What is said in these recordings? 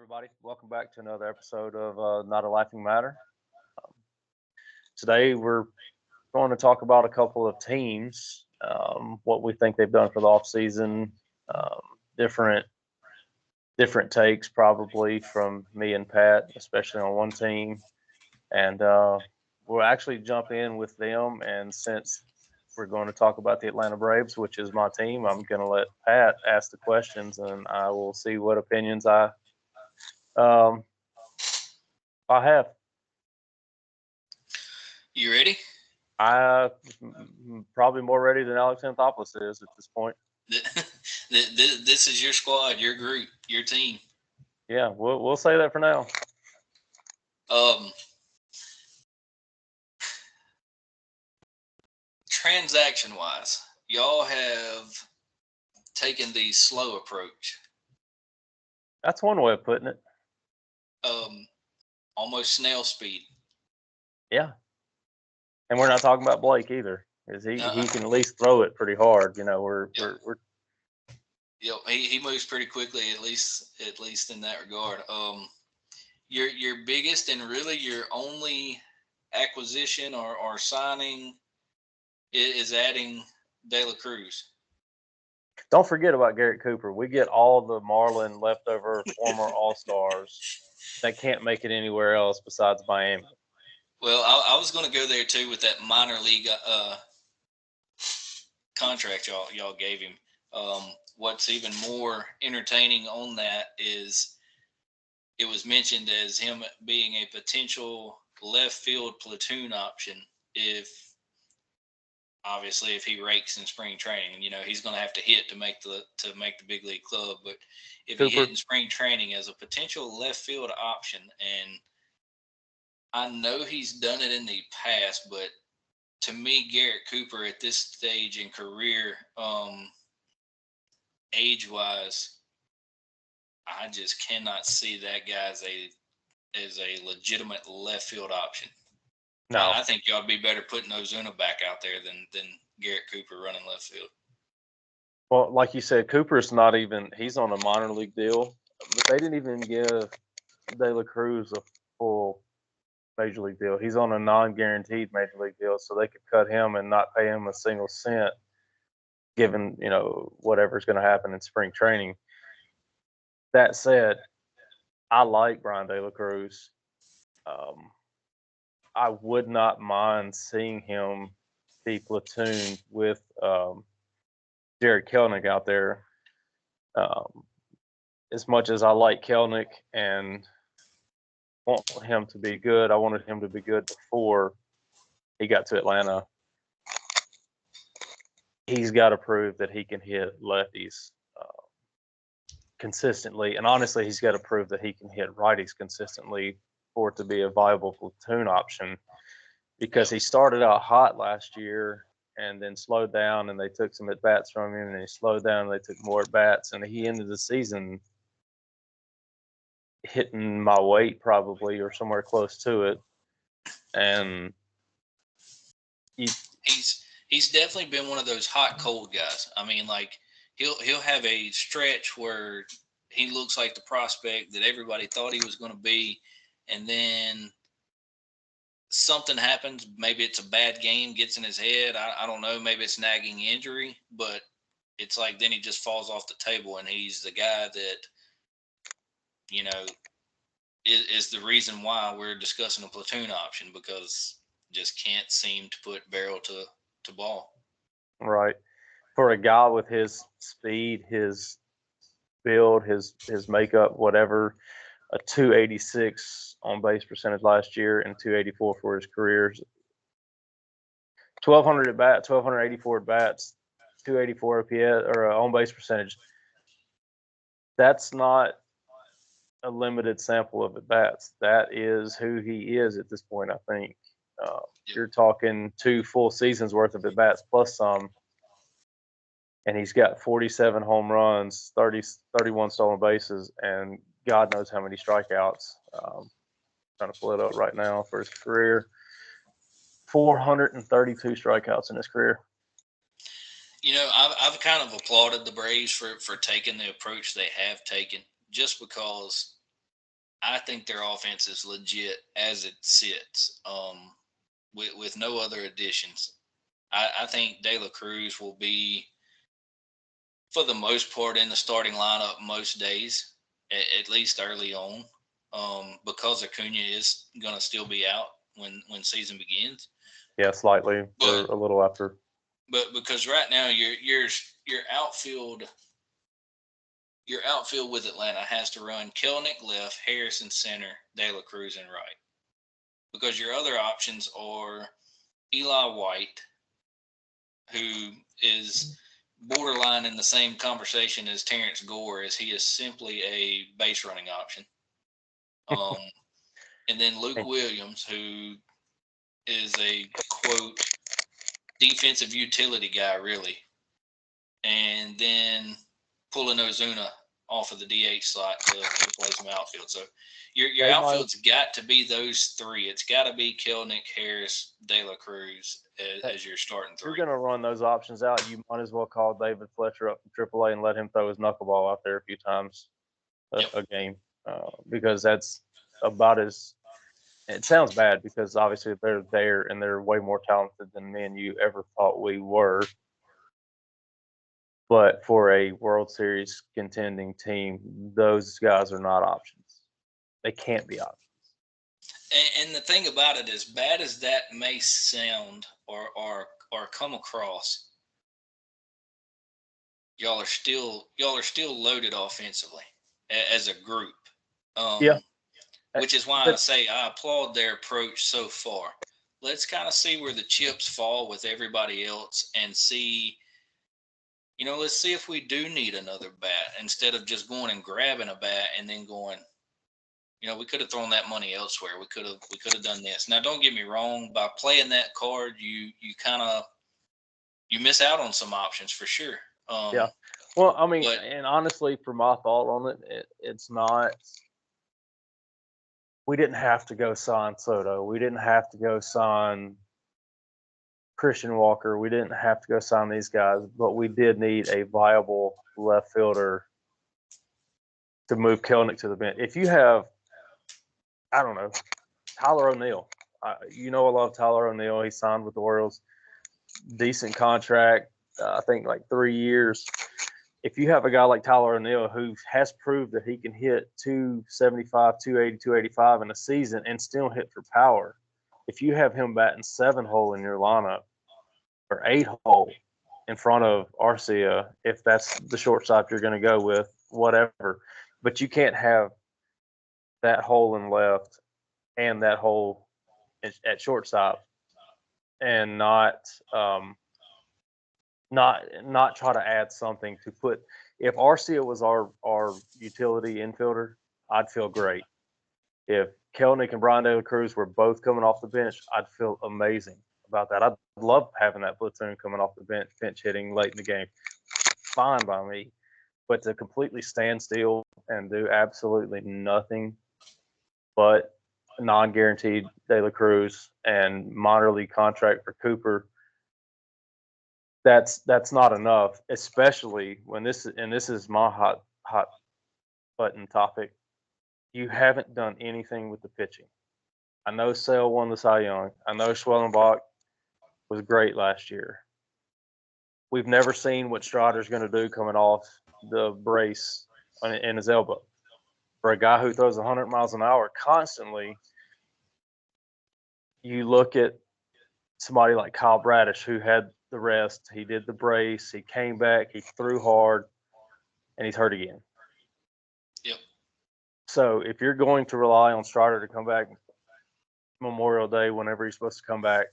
everybody. Welcome back to another episode of Not a Laughing Matter. Um, Today, we're going to talk about a couple of teams, what we think they've done for the offseason, um, different different takes probably from me and Pat, especially on one team, and we'll actually jump in with them. And since we're going to talk about the Atlanta Braves, which is my team, I'm going to let Pat ask the questions, and I will see what opinions um, I have. You ready? I probably more ready than Alex Anthopoulos is at this point. This is your squad, your group, your team. Yeah, we'll say that for now. Um, Transaction wise, y'all have taken the slow approach. That's one way of putting it. Um, Almost snail speed. Yeah, and we're not talking about Blake either, because he Uh-uh. can at least throw it pretty hard. Yep. We're Yep. He moves pretty quickly, at least in that regard. Your biggest and really your only acquisition or signing is adding De La Cruz. don't forget about Garrett Cooper. We get all the Marlin leftover former All Stars that can't make it anywhere else besides Miami. Well, I was going to go there too with that minor league contract y'all gave him. What's even more entertaining on that is it was mentioned as him being a potential left field platoon option if he rakes in spring training. He's going to have to hit to make the big league club, but if he hit Cooper, in spring training as a potential left field option, and I know he's done it in the past, but to me, Garrett Cooper at this stage in career, age wise, I just cannot see that guy as a legitimate left field option. no. I think y'all would be better putting Ozuna back out there than Garrett Cooper running left field. Well, like you said, Cooper's not even. He's on a minor league deal, but they didn't even give De La Cruz a full major league deal. He's on a non-guaranteed major league deal, so they could cut him and not pay him a single cent, given whatever's going to happen in spring training. That said, I like Brian De La Cruz. Um, I would not mind seeing him be platooned with Jared Kelnick out there. Um, as much as I like Kelnick and want him to be good, I wanted him to be good before he got to Atlanta. He's got to prove that he can hit lefties consistently, and honestly, he's got to prove that he can hit righties consistently for it to be a viable platoon option. Because he started out hot last year and then slowed down, and they took some at bats from him, and he slowed down, and they took more at bats, and he ended the season hitting my weight probably or somewhere close to it. And he, He's definitely been one of those hot cold guys. I mean, like he'll have a stretch where he looks like the prospect that everybody thought he was going to be, and then something happens. Maybe it's a bad game gets in his head. I don't know. Maybe it's nagging injury, but it's like then he just falls off the table, and he's the guy that you know is the reason why we're discussing a platoon option, because just can't seem to put barrel to ball. right, for a guy with his speed, his build, his makeup, whatever, a 286 on base percentage last year and 284 for his career. 1,200 at bats, 1,284 at bats, 284 OPS or on base percentage. That's not a limited sample of at bats. That is who he is at this point, I think. Uh, Yep. you're talking 2 full seasons worth of at bats plus some, and he's got 47 home runs, 31 stolen bases, and God knows how many strikeouts. Trying to pull it up right now for his career. 432 strikeouts in his career. I've kind of applauded the Braves for taking the approach they have taken, just because I think their offense is legit as it sits, with no other additions. I think De La Cruz will be, for the most part, in the starting lineup most days, at least early on, because Acuna is going to still be out when season begins. Yeah, slightly But for a little after. because right now your outfield your outfield with Atlanta has to run Kelnick left, Harrison center, De La Cruz and right. Because your other options are Eli White, who is borderline in the same conversation as Terrence Gore, as he is simply a base running option. Um, and then Luke Hey, Williams, who is a quote defensive utility guy, really. And then pulling Ozuna off of the DH slot to play some outfield. So your they might outfield's got to be those three. It's got to be Kelnick, Harris, De La Cruz as your starting if you're three. going to run those options out, you might as well call David Fletcher up from AAA and let him throw his knuckleball out there a few times Yep. a game, because that's about as. It sounds bad because obviously they're there and they're way more talented than me and you ever thought we were. But for a World Series contending team, those guys are not options. They can't be options. And the thing about it, as bad as that may sound or come across, y'all are still loaded offensively as a group. Yeah, Which is why I but say I applaud their approach so far. Let's kind of see where the chips fall with everybody else and see, let's see if we do need another bat instead of just going and grabbing a bat and then going, we could have thrown that money elsewhere. We could have done this. Now, don't get me wrong. By playing that card, you kind of you miss out on some options for sure. yeah. Well, I mean, But and honestly, for my thought on it's not. We didn't have to go sign Soto. We didn't have to go sign Christian Walker. We didn't have to go sign these guys, but we did need a viable left fielder to move Kelnick to the bench. If you have, I don't know, Tyler O'Neill. I love Tyler O'Neill. He signed with the Orioles, decent contract. I think like 3 years. If you have a guy like Tyler O'Neill who has proved that he can hit 275, 280, 285 in a season and still hit for power, if you have him batting 7-hole in your lineup or 8-hole in front of Arcia, if that's the shortstop you're going to go with, whatever. But you can't have that hole in left and that hole at shortstop and not try to add something to put. If Arcia was our utility infielder, I'd feel great. If Kelnick and Brian De La Cruz were both coming off the bench, I'd feel amazing about that. I'd love having that platoon coming off the bench, pinch hitting late in the game. Fine by me. But to completely stand still and do absolutely nothing but non-guaranteed De La Cruz and minor league contract for Cooper, that's not enough, especially when this is my hot button topic. You haven't done anything with the pitching. I know Sale won the Cy Young. I know Schwellenbach was great last year. We've never seen what Strider's going to do coming off the brace in his elbow. For a guy who throws 100 miles an hour constantly, you look at somebody like Kyle Bradish who had the rest. He did the brace. He came back. He threw hard, and he's hurt again. yep, So if you're going to rely on Strider to come back Memorial Day, whenever he's supposed to come back,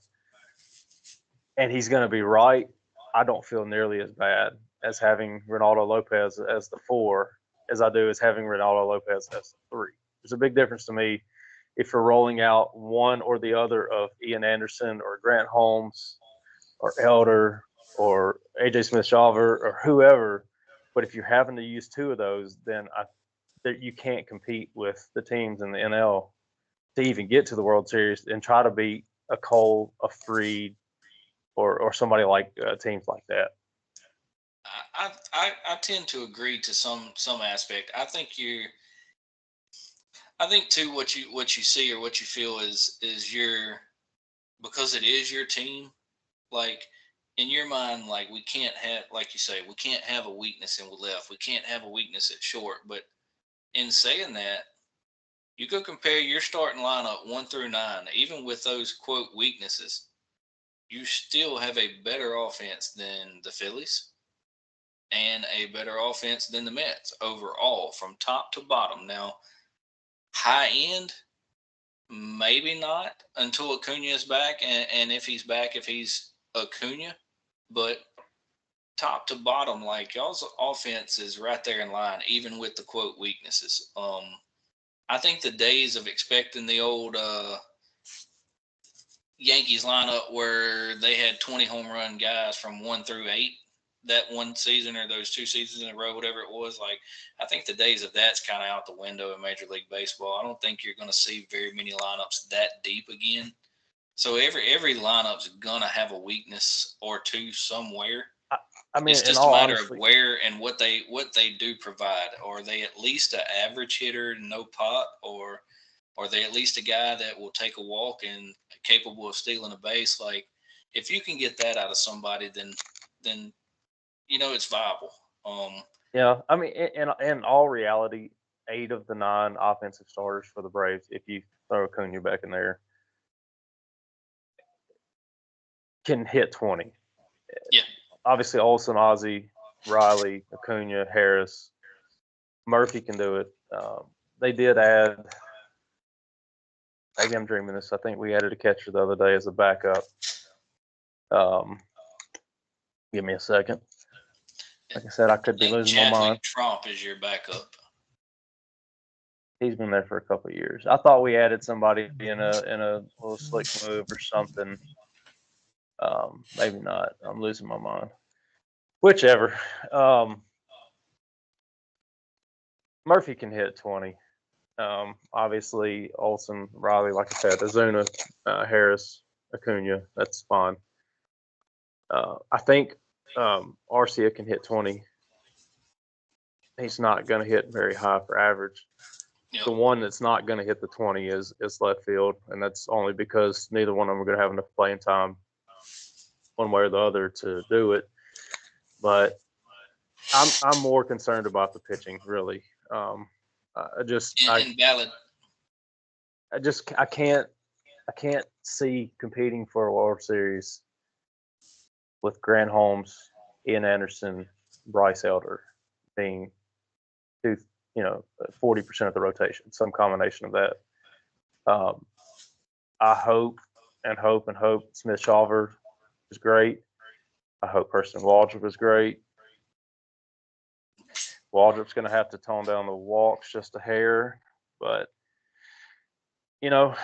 and he's going to be right, I don't feel nearly as bad as having Ronaldo Lopez as the 4 as I do as having Ronaldo Lopez as the 3. There's a big difference to me if you're rolling out one or the other of Ian Anderson or Grant Holmes or Elder or AJ Smith-Shawver or whoever. But if you're having to use 2 of those, then you can't compete with the teams in the NL to even get to the World Series and try to beat a Cole, a Freed, or somebody like teams like that. I tend to agree to some aspect. I think too what you see or what you feel is your because it is your team. Like in your mind, like we can't have like you say we can't have a weakness in left. We can't have a weakness at short. But in saying that, you go compare your starting lineup 1 through 9, even with those quote weaknesses, you still have a better offense than the Phillies and a better offense than the Mets overall from top to bottom. Now, high end, maybe not until Acuna is back, and if he's back, if he's Acuna, but top to bottom, like y'all's offense is right there in line, even with the quote weaknesses. I think the days of expecting the old Yankees lineup where they had 20 home run guys from 1 through 8 that one season or those 2 seasons in a row, whatever it was. Like, I think the days of that's kind of out the window in Major League Baseball. I don't think you're going to see very many lineups that deep again. So every lineup's gonna have a weakness or two somewhere. I mean, It's in just a all matter of honesty, where and what they do provide. Are they at least an average hitter, no pop, or are they at least a guy that will take a walk and capable of stealing a base? Like, if you can get that out of somebody, then it's viable. yeah. I mean, in all reality, 8 of the 9 offensive starters for the Braves, if you throw Acuna back in there, can hit 20. Yeah, Obviously, Olson, Ozzie, Riley, Acuna, Harris, Murphy can do it. They did add. Maybe I'm dreaming this. I think we added a catcher the other day as a backup. Give me a second. Like I said, I could I be think losing my mind. Chadwick Trump is your backup. He's been there for a couple of years. I thought we added somebody in a little slick move or something. Maybe not. I'm losing my mind. Whichever. Murphy can hit 20. Obviously, Olson, Riley, like I said, Azuna, Harris, Acuna, that's fine. I think Arcia can hit 20. He's not going to hit very high for average. Yep. The one that's not going to hit the 20 is left field, and that's only because neither one of them are going to have enough playing time one way or the other to do it. But I'm more concerned about the pitching, really. And valid. I can't see competing for a World Series with Grant Holmes, Ian Anderson, Bryce Elder being 40% of the rotation, some combination of that. I hope and hope and hope Smith Shawver is great. I hope Preston Waldrop is great. Waldrop's going to have to tone down the walks just a hair, but I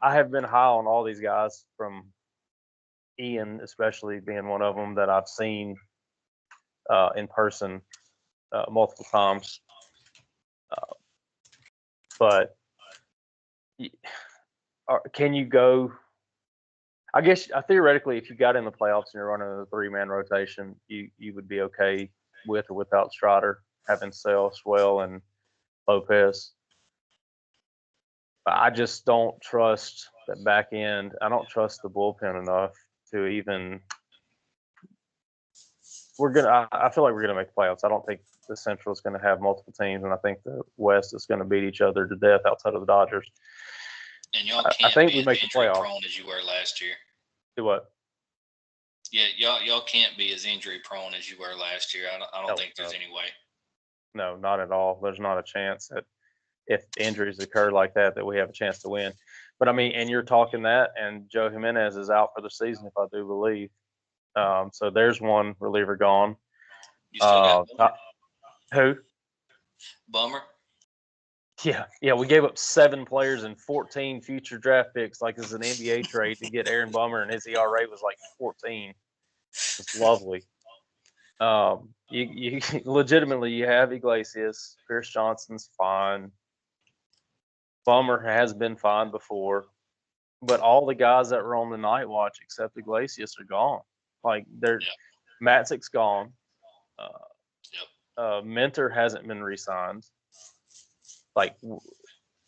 have been high on all these guys, from Ian especially being one of them that I've seen in person multiple times. But can you go? I guess theoretically, if you got in the playoffs and you're running a 3-man rotation, you would be okay with or without Strider, having Sale, Swell, and Lopez. But I just don't trust that back end. I don't trust the bullpen enough to even. I feel like we're gonna make the playoffs. I don't think the Central is gonna have multiple teams, and I think the West is gonna beat each other to death outside of the Dodgers. And y'all I can't think be we as make the injury playoffs. prone as you were last year. Do what? Yeah, y'all can't be as injury prone as you were last year. I don't think there's any way. No, not at all. There's not a chance that if injuries occur like that we have a chance to win. But I mean, and you're talking that, and Joe Jimenez is out for the season, if I do believe. So there's one reliever gone. You still got who? Bummer. Yeah. We gave up 7 players and 14 future draft picks, like it's an NBA trade, to get Aaron Bummer, and his ERA was like 14. It's lovely. You legitimately, you have Iglesias. Pierce Johnson's fine. Bummer has been fine before, but all the guys that were on the night watch except Iglesias are gone. Like they're Matzik's gone. Yep. Mentor hasn't been re-signed. Like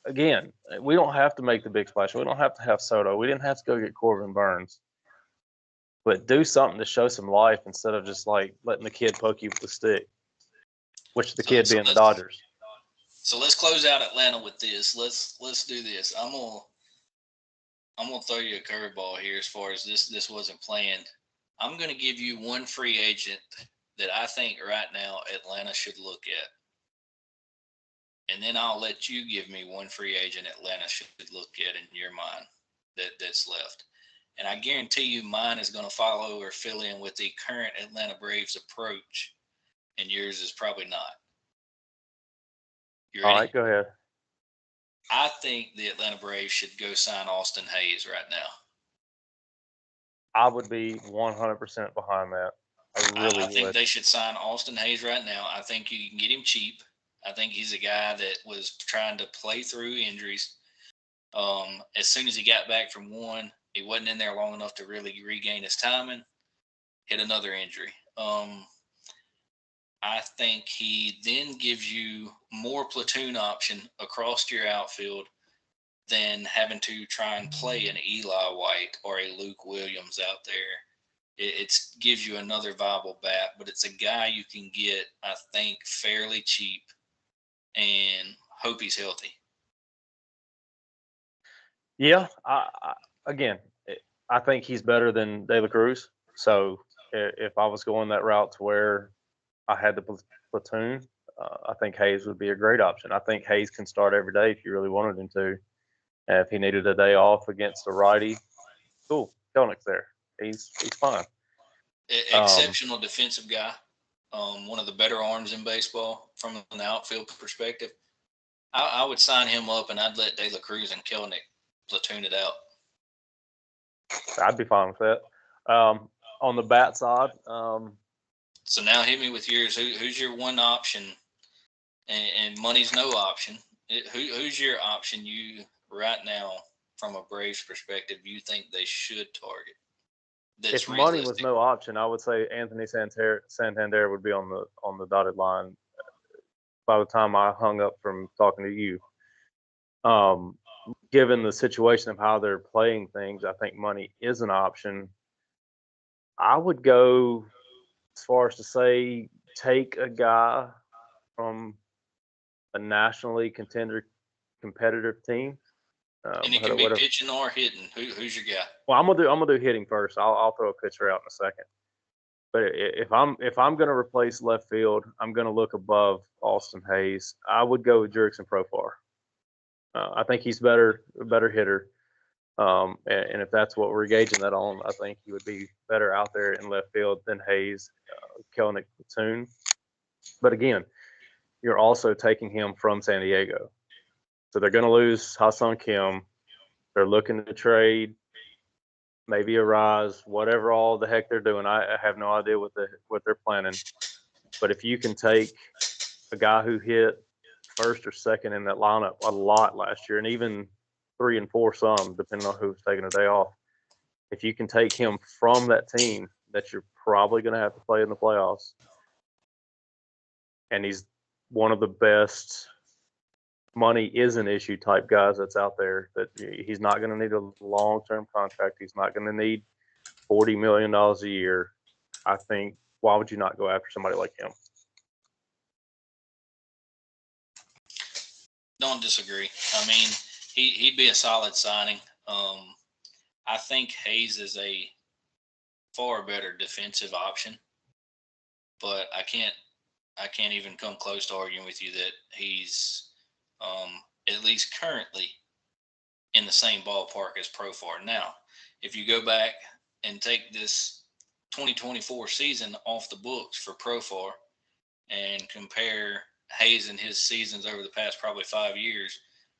again, we don't have to make the big splash. We don't have to have Soto. We didn't have to go get Corbin Burns. But do something to show some life instead of just like letting the kid poke you with the stick, which the kid being the Dodgers. So let's close out Atlanta with this. Let's do this. I'm gonna throw you a curveball here as far as this wasn't planned. I'm gonna give you one free agent that I think right now Atlanta should look at. And then I'll let you give me one free agent Atlanta should look at in your mind that's left. And I guarantee you mine is going to follow or fill in with the current Atlanta Braves approach, and yours is probably not. You ready? All right, go ahead. I think the Atlanta Braves should go sign Austin Hayes right now. I would be 100% behind that. I think they should sign Austin Hayes right now. I think you can get him cheap. I think he's a guy that was trying to play through injuries. As soon as he got back from one, he wasn't in there long enough to really regain his timing. Hit another injury. I think he then gives you more platoon option across your outfield than having to try and play an Eli White or a Luke Williams out there. It gives you another viable bat, but it's a guy you can get, I think, fairly cheap and hope he's healthy. Yeah, I think he's better than De La Cruz. So if I was going that route to where I had the platoon, I think Hayes would be a great option. I think Hayes can start every day if you really wanted him to. And if he needed a day off against a righty, cool. Kelnick's there. He's fine. Exceptional defensive guy. One of the better arms in baseball from an outfield perspective. I would sign him up, and I'd let De La Cruz and Kelnick platoon it out. I'd be fine with that. On the bat side. So now hit me with yours. Who's your one option? And money's no option. Who's your option you right now from a Braves perspective you think they should target? If money was no option, I would say Anthony Santander would be on the dotted line by the time I hung up from talking to you. Given the situation of how they're playing things, I think money is an option. I would go as far as to say take a guy from a nationally competitive team. And it can be pitching or hitting. Who's your guy? Well, I'm gonna do hitting first. I'll throw a pitcher out in a second. But if I'm gonna replace left field, I'm gonna look above Austin Hayes. I would go with Jurickson Profar. I think he's a better hitter. And if that's what we're gauging that on, I think he would be better out there in left field than Hayes, Kelnick, platoon. But again, you're also taking him from San Diego. So they're going to lose Ha-Seong Kim. They're looking to trade, maybe a rise, whatever all the heck they're doing. I have no idea what they're planning. But if you can take a guy who hit first or second in that lineup a lot last year, and even 3 and 4 some, depending on who's taking a day off, if you can take him from that team that you're probably going to have to play in the playoffs, and he's one of the best money is an issue type guys that's out there, that he's not going to need a long-term contract. He's not going to need $40 million a year. I think, why would you not go after somebody like him? Don't disagree. I mean, he'd be a solid signing. I think Hayes is a far better defensive option, but I can't even come close to arguing with you that he's at least currently in the same ballpark as Profar. Now, if you go back and take this 2024 season off the books for Profar and compare Hayes and his seasons over the past probably 5 years,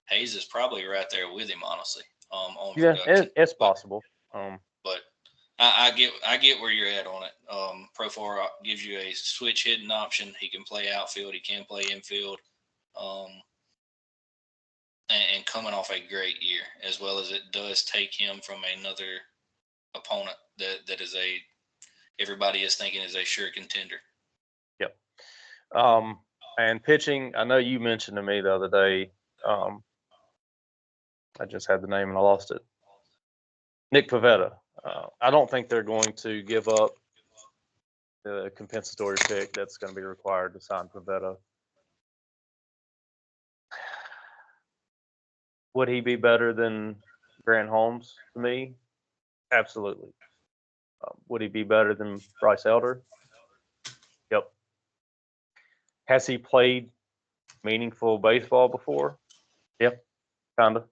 Hayes is probably right there with him, honestly. On production. It's possible. But I get where you're at on it. Profar gives you a switch hitting option. He can play outfield. He can play infield. And coming off a great year, as well as it does take him from another opponent that is everybody is thinking is a sure contender. Yep. And pitching, I know you mentioned to me the other day. I just had the name and I lost it. Nick Pivetta. I don't think they're going to give up the compensatory pick that's going to be required to sign Pivetta. Would he be better than Grant Holmes to me? Absolutely. Would he be better than Bryce Elder? Yep. Has he played meaningful baseball before? Yep, kind of.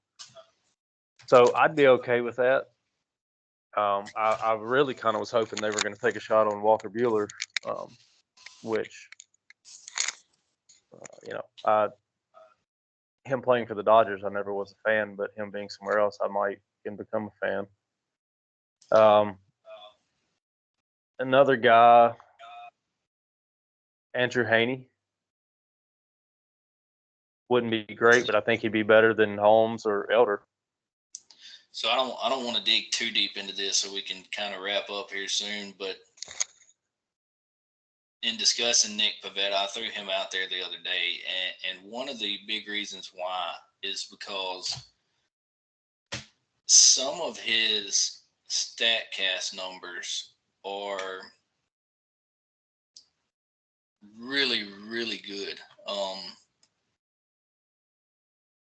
So I'd be okay with that. I really kind of was hoping they were going to take a shot on Walker Buehler, which, you know, him playing for the Dodgers, I never was a fan, but him being somewhere else, I might can become a fan. Another guy, Andrew Haney, wouldn't be great, but I think he'd be better than Holmes or Elder. So I don't want to dig too deep into this, so we can kind of wrap up here soon. But in discussing Nick Pivetta, I threw him out there the other day, and one of the big reasons why is because some of his StatCast numbers are really, really good.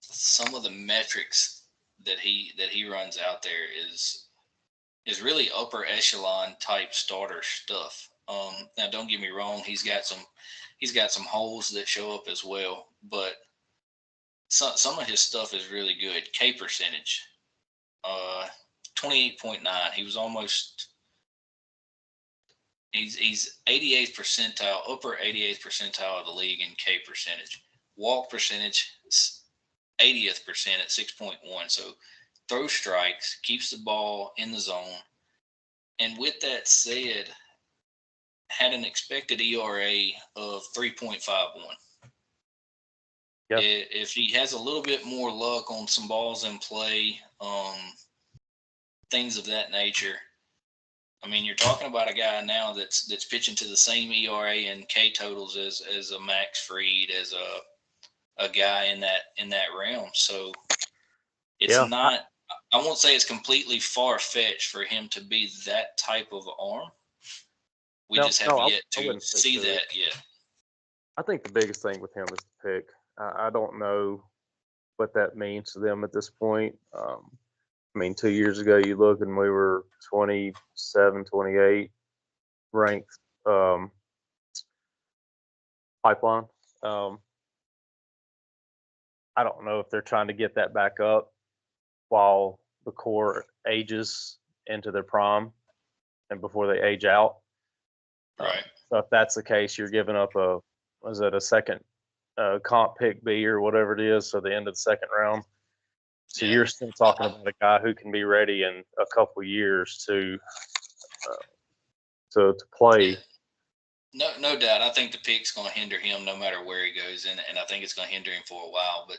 Some of the metrics that he runs out there is really upper echelon type starter stuff. Now, don't get me wrong, he's got some holes that show up as well, but some of his stuff is really good. K percentage, 28.9. He was almost. He's 88th percentile, upper 88th percentile of the league in K percentage. Walk percentage, 80th percent at 6.1. So throw strikes, keeps the ball in the zone. And with that said, had an expected ERA of 3.51. Yep. If he has a little bit more luck on some balls in play, things of that nature, I mean, you're talking about a guy now that's pitching to the same ERA and K totals as a Max Fried, as a guy in that realm. So it's not. I won't say it's completely far fetched for him to be that type of arm. We just have yet to see that yet. I think the biggest thing with him is the pick. I don't know what that means to them at this point. I mean, 2 years ago, you look and we were 27, 28 ranked pipeline. I don't know if they're trying to get that back up while the core ages into their prime and before they age out. Right. So if that's the case, you're giving up a second comp pick B or whatever it is, so the end of the second round. So you're still talking about a guy who can be ready in a couple years to play. Yeah. No doubt. I think the pick's going to hinder him no matter where he goes, and I think it's going to hinder him for a while. But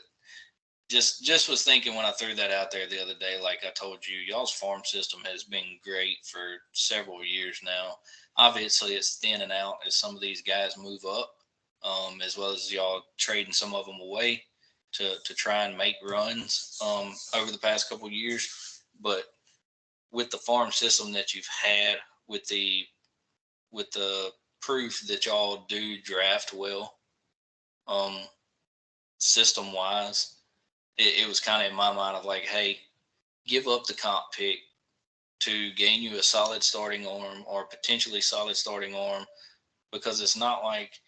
just was thinking when I threw that out there the other day, like I told you, y'all's farm system has been great for several years now. Obviously, it's thinning out as some of these guys move up, as well as y'all trading some of them away to try and make runs over the past couple of years. But with the farm system that you've had, with the proof that y'all do draft well, system wise, it was kind of in my mind of like, hey, give up the comp pick to gain you a solid starting arm or potentially solid starting arm, because it's not like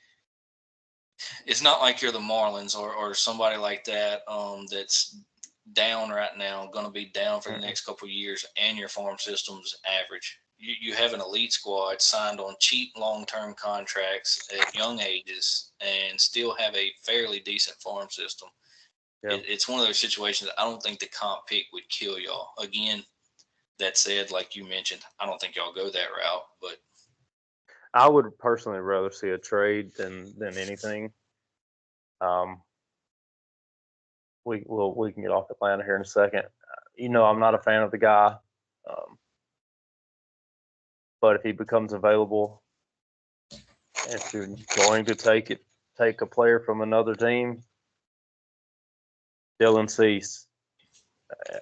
you're the Marlins or somebody like that that's down right now, going to be down for the next couple of years, and your farm system's average. You have an elite squad signed on cheap long-term contracts at young ages and still have a fairly decent farm system. Yeah. It's one of those situations that I don't think the comp pick would kill y'all. Again, that said, like you mentioned, I don't think y'all go that route, but I would personally rather see a trade than anything. We can get off Atlanta here in a second. I'm not a fan of the guy, but if he becomes available, if you're going to take it, take a player from another team, Dylan Cease.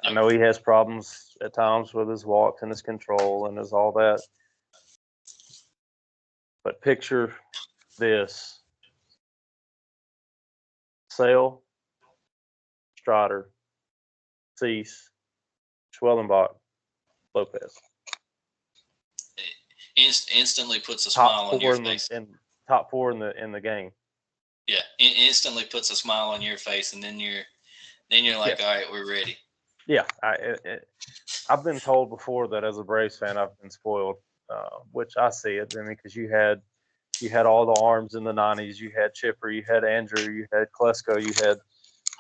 I know he has problems at times with his walks and his control and his all that. But picture this. Sale, Strider, Cease, Schwellenbach, Lopez. Instantly puts a smile on your face. Top four in the game. Yeah, instantly puts a smile on your face, and then you're like, all right, we're ready. Yeah, I've been told before that as a Braves fan, I've been spoiled, which I see it. I mean, because you had all the arms in the '90s. You had Chipper, you had Andrew, you had Klesko, you had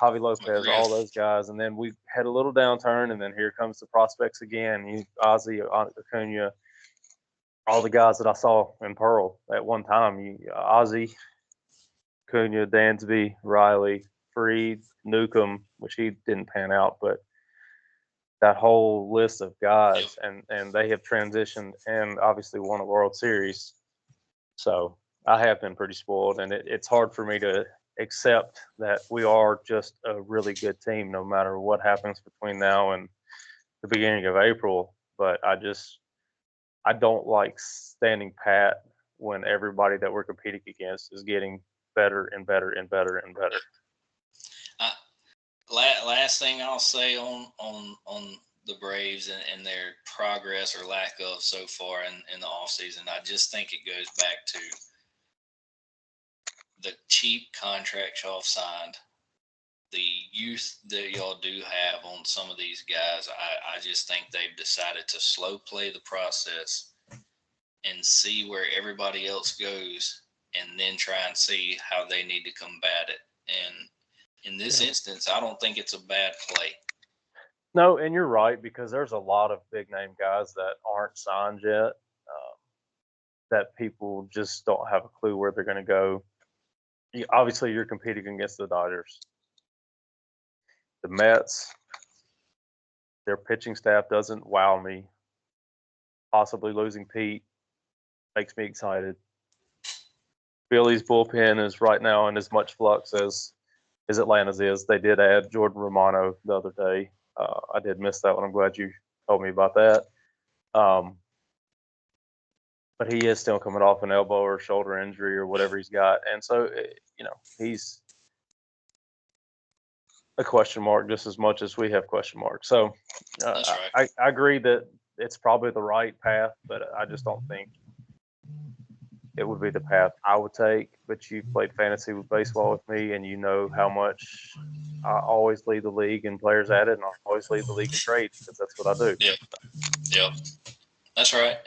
Javi Lopez, all those guys, and then we had a little downturn, and then here comes the prospects again. Ozzie, Acuna, all the guys that I saw in Pearl at one time. Ozzie, Acuna, Dansby, Riley, Freed, Newcomb, which he didn't pan out, but that whole list of guys, and they have transitioned and obviously won a World Series. So I have been pretty spoiled, and it's hard for me to accept that we are just a really good team no matter what happens between now and the beginning of April. But I don't like standing pat when everybody that we're competing against is getting better and better and better and better. Last thing I'll say on the Braves and their progress or lack of so far in the offseason, I just think it goes back to the cheap contracts y'all signed, the youth that y'all do have on some of these guys. I just think they've decided to slow play the process and see where everybody else goes, and then try and see how they need to combat it. And in this instance, I don't think it's a bad play. No, and you're right, because there's a lot of big name guys that aren't signed yet, that people just don't have a clue where they're going to go. Obviously, you're competing against the Dodgers. The Mets, their pitching staff doesn't wow me. Possibly losing Pete makes me excited. Philly's bullpen is right now in as much flux as Atlanta's is. They did add Jordan Romano the other day. I did miss that one. I'm glad you told me about that. But he is still coming off an elbow or shoulder injury or whatever he's got. And so, he's a question mark just as much as we have question marks. So That's right. I agree that it's probably the right path, but I just don't think it would be the path I would take. But you played fantasy with baseball with me, and you know how much I always lead the league in players added, and I always lead the league in trades because that's what I do. Yep. That's right.